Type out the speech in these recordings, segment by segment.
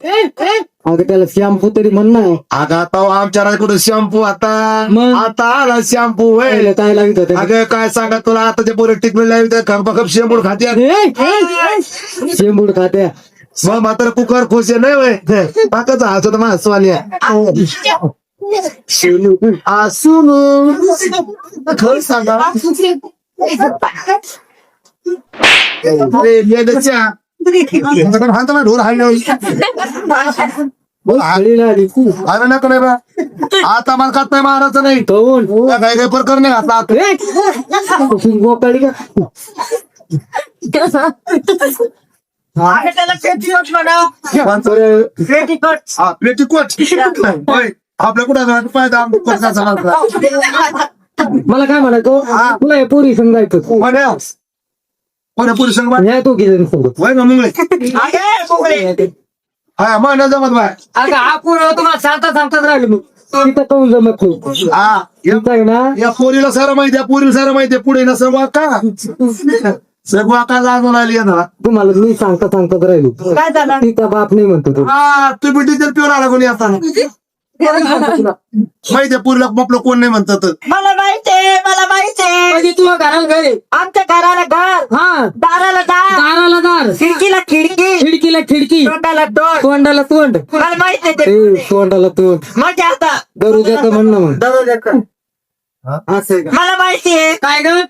अगं त्याला शॅम्पू तरी म्हण ना. अगं आता आमच्या कुठं शॅम्पू आता मग? आता आला शॅम्पू पहिलं काय लागत होतं? अगं काय सांगा तुला आता ते पोरं ट्रीटमेंट लावते खप शेंबूड खाते शेंबूड खात्या. मग मात्र कुकर खोसे नाही वय पाकाचा हात होता माझा स्वालिया असून खरं सांगा ढोर अरे नको नाही बा आता मला खात नाही मारायचं नाही कौन काय काय प्रकरण घातला गोकाळी का? पेटीकोट आपल्या कुठं पाहिजे मला काय म्हणायचो तुला हे पोरी समजायचं कोण्या पुरुष संघ तू गेले सोबत. वय ना मुंगळे हा मग न जमत बाय अगं हा पोरं तुम्हाला सांगताच राहिलो मग तिथं कहून जमत नाही. हा तिथं आहे ना या पोरीला सारं माहिती आहे पोरीला सारं माहिती आहे पुढे ना सगळं का सगळं का जाणून आली आहे ना तुम्हाला मी सांगताच राहिलो. काय झालं? तिचा बाप नाही म्हणतो तो. हा तुम्ही डिझेल पिऊन आला कोणी आता माहिती आहे पुरीला आपलं कोण नाही म्हणतात मला माहितीये म्हणजे तुला घराला घर आहे. आमच्या घराला घर, हा दाराला दार, दाराला दार, खिडकीला खिडकी, खिडकीला खिडकी, तोंडाला तोंड. तोंडाला तोंड, मला माहितीये ते. तोंडाला तोंड, मजा आता दरोजाचं म्हणणं मग दररोज असं आहे का? मला माहितीये काय ग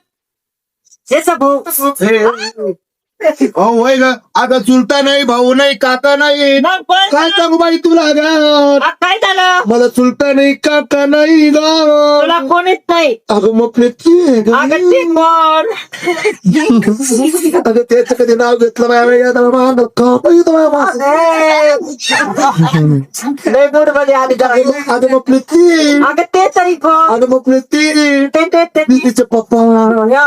हे सब होय ग अगं चुलता नाही भाऊ नाही काका नाही मग पण काय सांगू बाई तुला अगं काय झालं? मला चुलता नाही काका नाही ग तुला कोणीच नाही. अगं मग अगं ते कोण? अगं त्याचं कधी नाव घेतलं लय मूड मध्ये आली जरा. अगं मग प्रीती अगं ते तरी कोण? अगं मग प्रीती ते. प्रीतीचे पप्पा या.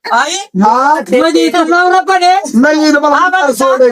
आई हा म्हणजे इथं नवरा पण आहे. नाही मला सोड